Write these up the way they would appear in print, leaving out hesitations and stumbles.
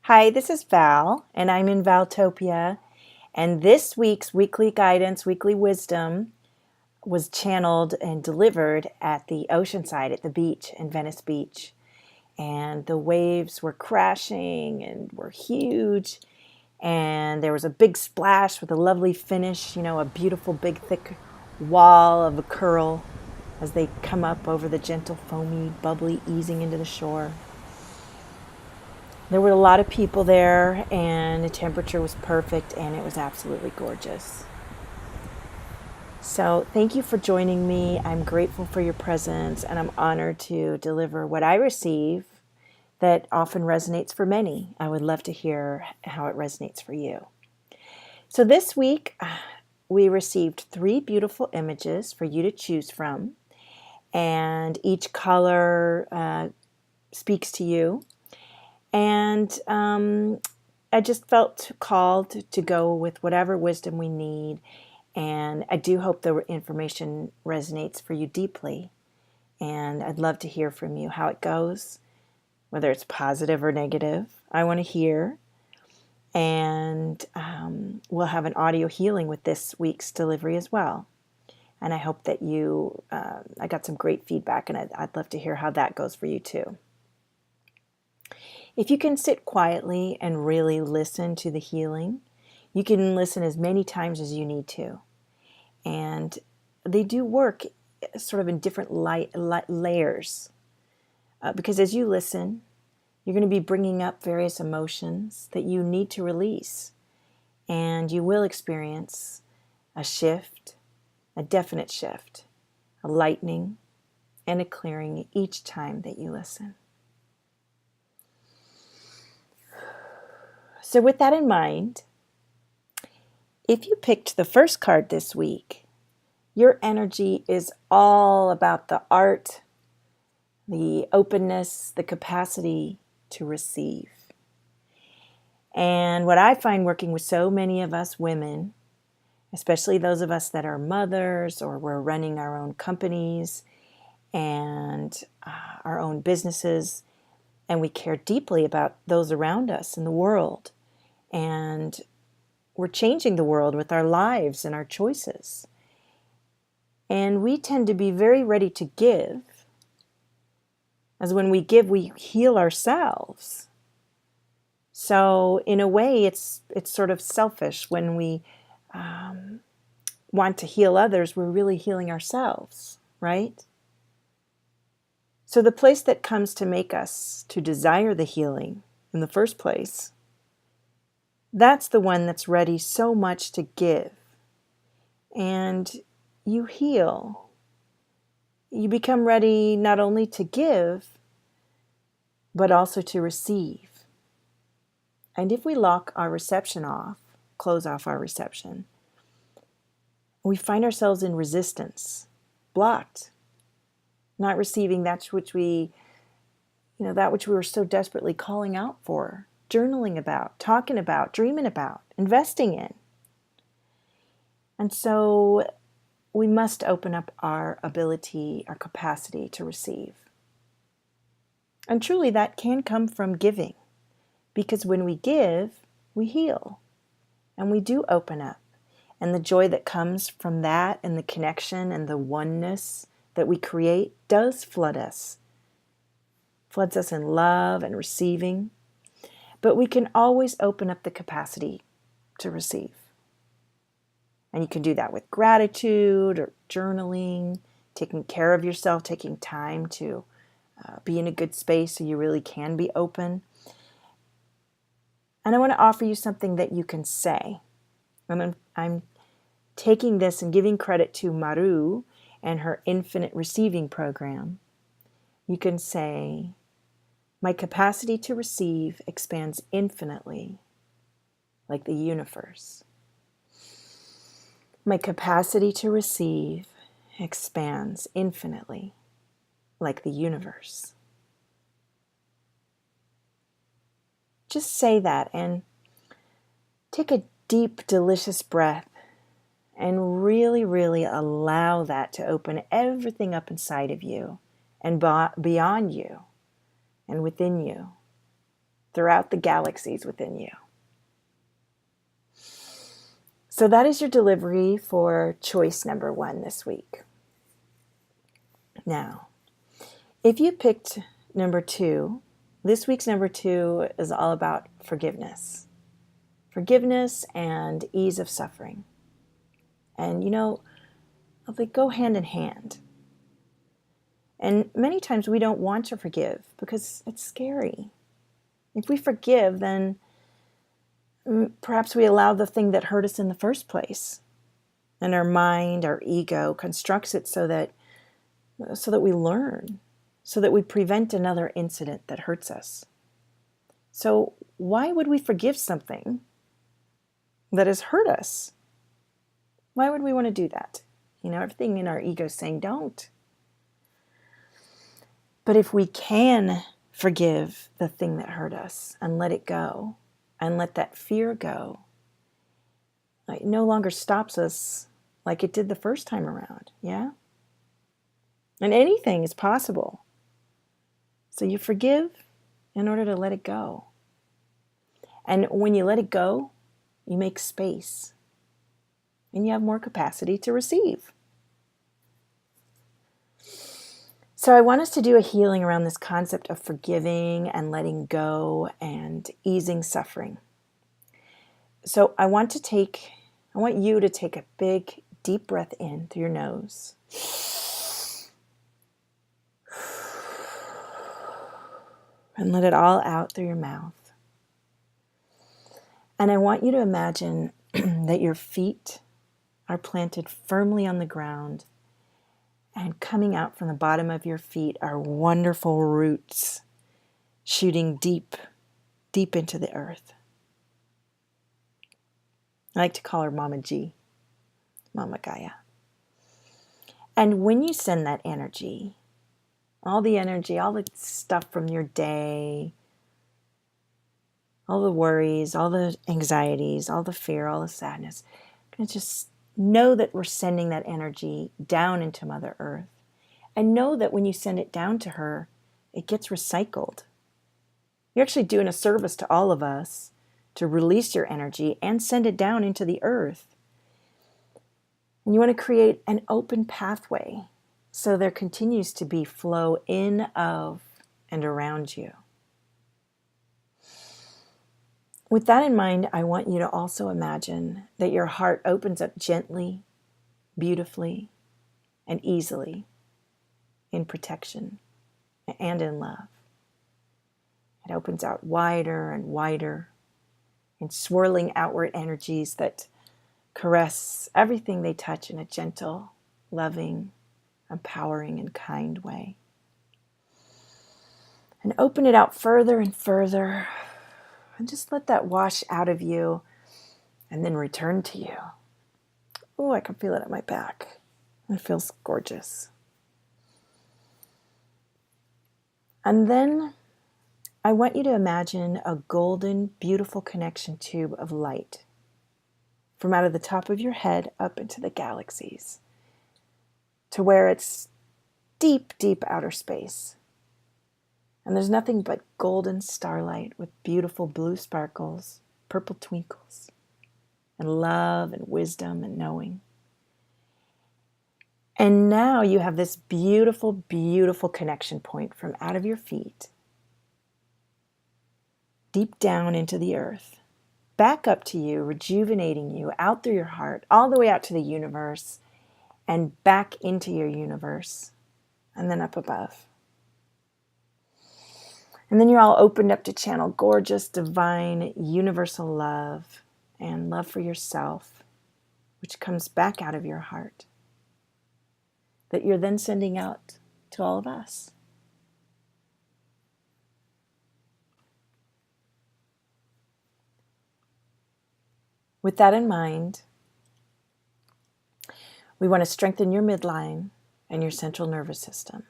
Hi, this is Val, and I'm in Valtopia. And this week's weekly guidance, weekly wisdom, was channeled and delivered at the oceanside at the beach in Venice Beach. And the waves were crashing and were huge. And there was a big splash with a lovely finish, a beautiful, big, thick wall of a curl as they come up over the gentle, foamy, bubbly, easing into the shore. There were a lot of people there, and the temperature was perfect, and it was absolutely gorgeous. So thank you for joining me. I'm grateful for your presence, and I'm honored to deliver what I receive that often resonates for many. I would love to hear how it resonates for you. So this week, we received 3 beautiful images for you to choose from, and each color speaks to you. And I just felt called to go with whatever wisdom we need. And I do hope the information resonates for you deeply. And I'd love to hear from you how it goes, whether it's positive or negative. I want to hear. And we'll have an audio healing with this week's delivery as well. And I hope that I got some great feedback, and I'd love to hear how that goes for you too. If you can sit quietly and really listen to the healing, you can listen as many times as you need to. And they do work sort of in different layers. Because as you listen, you're going to be bringing up various emotions that you need to release. And you will experience a shift, a definite shift, a lightening, and a clearing each time that you listen. So with that in mind, if you picked the first card this week, your energy is all about the art, the openness, the capacity to receive. And what I find working with so many of us women, especially those of us that are mothers or we're running our own companies and our own businesses, and we care deeply about those around us in the world. And we're changing the world with our lives and our choices. And we tend to be very ready to give. As when we give, we heal ourselves. So in a way, it's sort of selfish. When we want to heal others, we're really healing ourselves, right? So the place that comes to make us to desire the healing in the first place, that's the one that's ready so much to give. And you heal. You become ready not only to give, but also to receive. And if we lock our reception off, close off our reception, we find ourselves in resistance, blocked, not receiving that which we were so desperately calling out for, journaling about, talking about, dreaming about, investing in. And so we must open up our ability, our capacity to receive. And truly that can come from giving, because when we give, we heal, and we do open up. And the joy that comes from that and the connection and the oneness that we create does flood us. Floods us in love and receiving. But we can always open up the capacity to receive. And you can do that with gratitude or journaling, taking care of yourself, taking time to be in a good space so you really can be open. And I want to offer you something that you can say. I'm taking this and giving credit to Maru and her Infinite Receiving Program. You can say, my capacity to receive expands infinitely, like the universe. My capacity to receive expands infinitely, like the universe. Just say that and take a deep, delicious breath and really, really allow that to open everything up inside of you and beyond you and within you throughout the galaxies within you. So that is your delivery for choice number 1 this week. Now, if you picked number 2, this week's number 2 is all about forgiveness. Forgiveness and ease of suffering. And they go hand in hand. And many times we don't want to forgive because it's scary. If we forgive, then perhaps we allow the thing that hurt us in the first place. And our mind, our ego constructs it so that we learn, so that we prevent another incident that hurts us. So why would we forgive something that has hurt us? Why would we want to do that? Everything in our ego is saying don't. But if we can forgive the thing that hurt us and let it go, and let that fear go, it no longer stops us like it did the first time around, yeah? And anything is possible. So you forgive in order to let it go. And when you let it go, you make space. And you have more capacity to receive. So I want us to do a healing around this concept of forgiving and letting go and easing suffering. So I want you to take a big, deep breath in through your nose. And let it all out through your mouth. And I want you to imagine that your feet are planted firmly on the ground, and coming out from the bottom of your feet are wonderful roots shooting deep, deep into the earth. I like to call her Mama G, Mama Gaia. And when you send that energy, all the stuff from your day, all the worries, all the anxieties, all the fear, all the sadness, and just know that we're sending that energy down into Mother Earth. And know that when you send it down to her, it gets recycled. You're actually doing a service to all of us to release your energy and send it down into the earth. And you want to create an open pathway so there continues to be flow in, of, and around you. With that in mind, I want you to also imagine that your heart opens up gently, beautifully, and easily in protection and in love. It opens out wider and wider in swirling outward energies that caress everything they touch in a gentle, loving, empowering, and kind way. And open it out further and further. And just let that wash out of you and then return to you. Oh, I can feel it at my back. It feels gorgeous. And then I want you to imagine a golden, beautiful connection tube of light from out of the top of your head up into the galaxies to where it's deep, deep outer space. And there's nothing but golden starlight with beautiful blue sparkles, purple twinkles, and love and wisdom and knowing. And now you have this beautiful, beautiful connection point from out of your feet, deep down into the earth, back up to you, rejuvenating you, out through your heart, all the way out to the universe, and back into your universe, and then up above. And then you're all opened up to channel gorgeous, divine, universal love and love for yourself, which comes back out of your heart, that you're then sending out to all of us. With that in mind, we want to strengthen your midline and your central nervous system.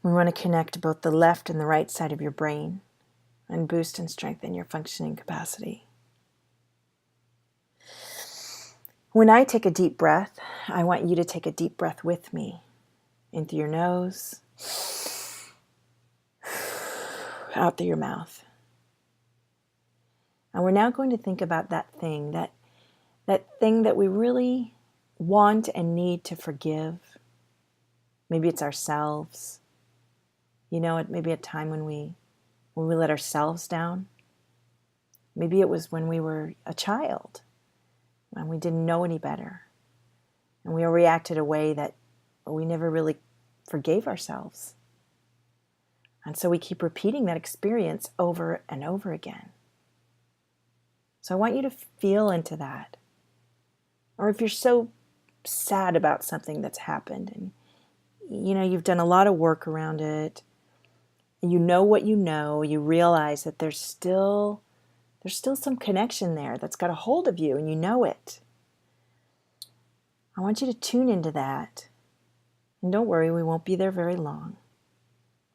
We want to connect both the left and the right side of your brain and boost and strengthen your functioning capacity. When I take a deep breath, I want you to take a deep breath with me in through your nose out through your mouth. And we're now going to think about that thing that we really want and need to forgive. Maybe it's ourselves. It may be a time when we let ourselves down. Maybe it was when we were a child, when we didn't know any better, and we reacted a way that we never really forgave ourselves. And so we keep repeating that experience over and over again. So I want you to feel into that. Or if you're so sad about something that's happened and you've done a lot of work around it, and you know what you realize that there's still some connection there that's got a hold of you and you know it. I want you to tune into that. And don't worry, we won't be there very long.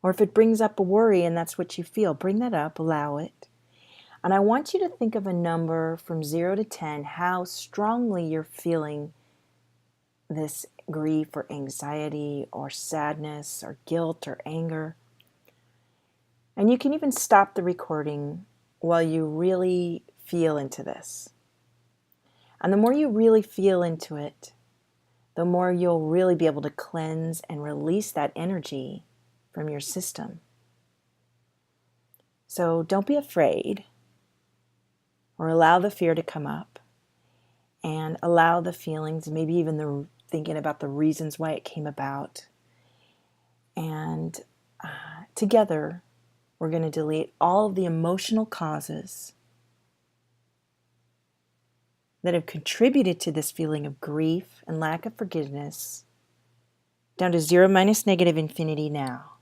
Or if it brings up a worry and that's what you feel, bring that up, allow it. And I want you to think of a number from 0 to 10, how strongly you're feeling this grief or anxiety or sadness or guilt or anger. And you can even stop the recording while you really feel into this. And the more you really feel into it, the more you'll really be able to cleanse and release that energy from your system. So don't be afraid, or allow the fear to come up, and allow the feelings, maybe even the thinking about the reasons why it came about. And together, we're going to delete all of the emotional causes that have contributed to this feeling of grief and lack of forgiveness down to 0 minus negative infinity now.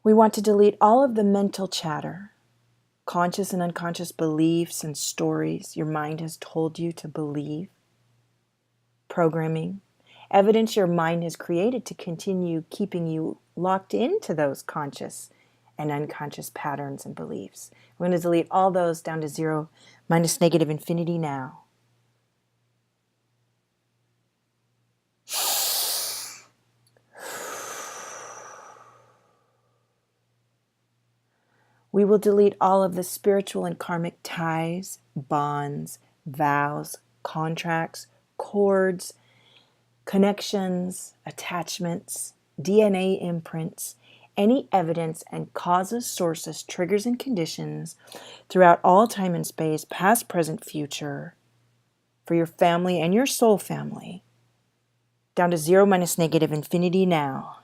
We want to delete all of the mental chatter, conscious and unconscious beliefs and stories your mind has told you to believe, programming, evidence your mind has created to continue keeping you locked into those conscious and unconscious patterns and beliefs. We're going to delete all those down to 0 minus negative infinity now. We will delete all of the spiritual and karmic ties, bonds, vows, contracts, cords, connections, attachments, DNA imprints, any evidence and causes, sources, triggers, and conditions throughout all time and space, past, present, future, for your family and your soul family, down to 0 minus negative infinity now.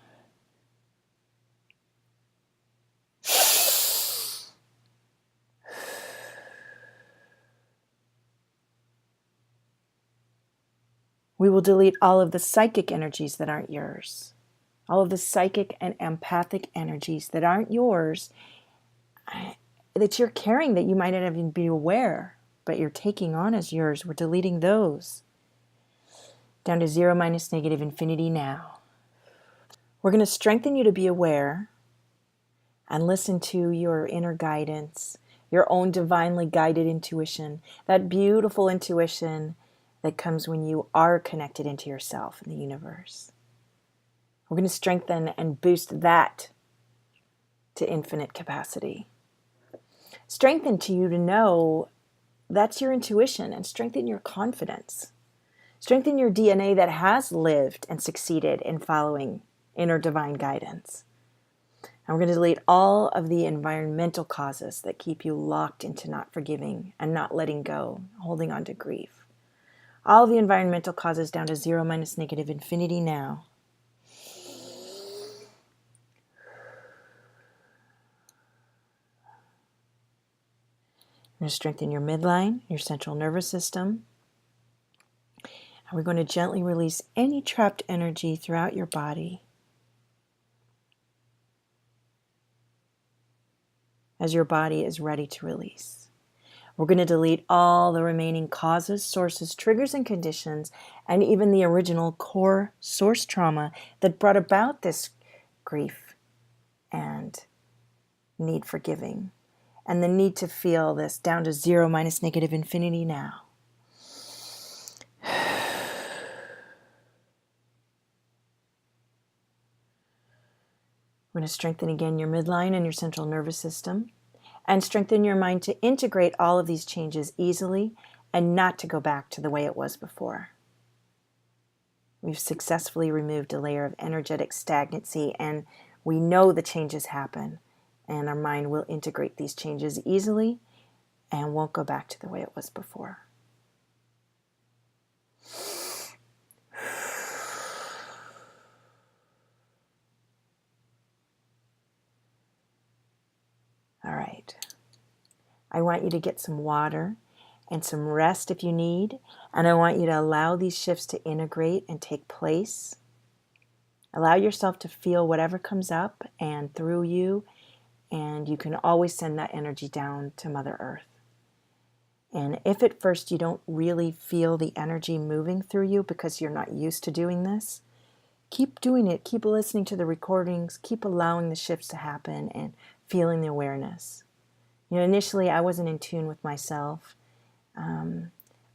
We will delete all of the psychic energies that aren't yours. All of the psychic and empathic energies that aren't yours, that you're carrying, that you might not even be aware, but you're taking on as yours. We're deleting those down to 0 minus negative infinity now. We're going to strengthen you to be aware and listen to your inner guidance, your own divinely guided intuition, that beautiful intuition that comes when you are connected into yourself and the universe. We're going to strengthen and boost that to infinite capacity. Strengthen to you to know that's your intuition, and strengthen your confidence. Strengthen your DNA that has lived and succeeded in following inner divine guidance. And we're going to delete all of the environmental causes that keep you locked into not forgiving and not letting go, holding on to grief. All the environmental causes down to 0 minus negative infinity now. We're going to strengthen your midline, your central nervous system. And we're going to gently release any trapped energy throughout your body as your body is ready to release. We're going to delete all the remaining causes, sources, triggers, and conditions, and even the original core source trauma that brought about this grief and need for giving, and the need to feel this down to zero minus negative infinity now. We're going to strengthen again your midline and your central nervous system, and strengthen your mind to integrate all of these changes easily and not to go back to the way it was before. We've successfully removed a layer of energetic stagnancy, and we know the changes happen, and our mind will integrate these changes easily and won't go back to the way it was before. All right. I want you to get some water and some rest if you need, and I want you to allow these shifts to integrate and take place. Allow yourself to feel whatever comes up and through you, and you can always send that energy down to Mother Earth. And if at first you don't really feel the energy moving through you because you're not used to doing this, keep doing it. Keep listening to the recordings. Keep allowing the shifts to happen and feeling the awareness. You know, initially I wasn't in tune with myself,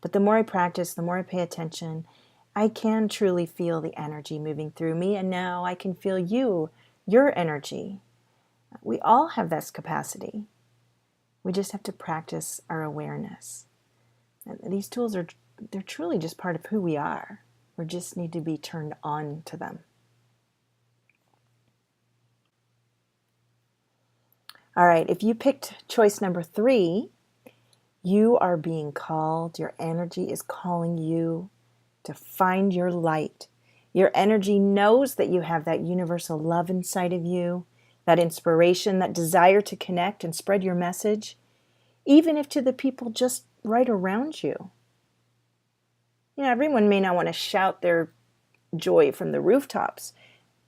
but the more I practice, the more I pay attention, I can truly feel the energy moving through me, and now I can feel your energy. We all have this capacity. We just have to practice our awareness. And these tools they're truly just part of who we are. We just need to be turned on to them. All right, if you picked choice number 3, you are being called. Your energy is calling you to find your light. Your energy knows that you have that universal love inside of you, that inspiration, that desire to connect and spread your message, even if to the people just right around you. You know, everyone may not want to shout their joy from the rooftops,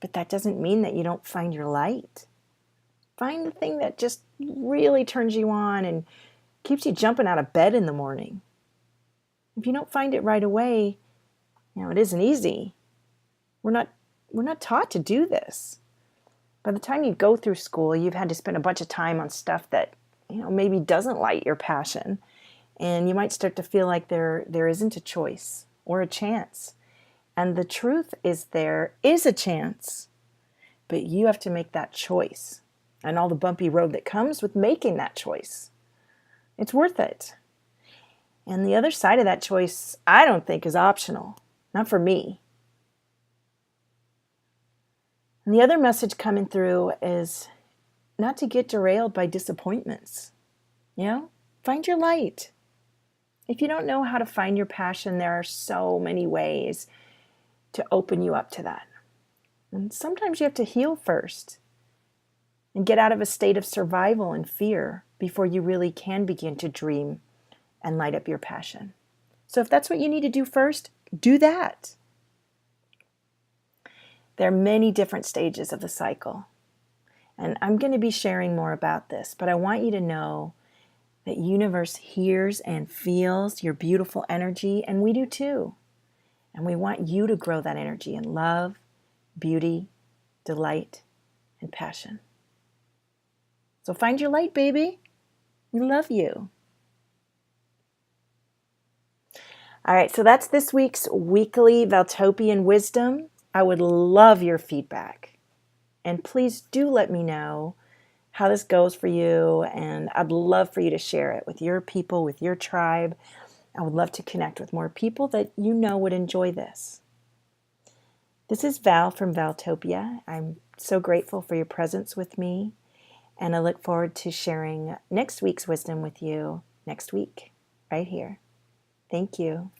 but that doesn't mean that you don't find your light. Find the thing that just really turns you on and keeps you jumping out of bed in the morning. If you don't find it right away, you know, it isn't easy. We're not taught to do this. By the time you go through school, you've had to spend a bunch of time on stuff that, you know, maybe doesn't light your passion. And you might start to feel like there isn't a choice or a chance. And the truth is there is a chance, but you have to make that choice and all the bumpy road that comes with making that choice. It's worth it. And the other side of that choice, I don't think is optional. Not for me. And the other message coming through is not to get derailed by disappointments. You know, find your light. If you don't know how to find your passion, there are so many ways to open you up to that. And sometimes you have to heal first and get out of a state of survival and fear before you really can begin to dream and light up your passion. So if that's what you need to do first, do that. There are many different stages of the cycle, and I'm going to be sharing more about this, but I want you to know that universe hears and feels your beautiful energy, and we do too. And we want you to grow that energy in love, beauty, delight, and passion. So find your light, baby. We love you. All right, so that's this week's weekly Valtopian wisdom. I would love your feedback. And please do let me know how this goes for you. And I'd love for you to share it with your people, with your tribe. I would love to connect with more people that you know would enjoy this. This is Val from Valtopia. I'm so grateful for your presence with me. And I look forward to sharing next week's wisdom with you next week, right here. Thank you.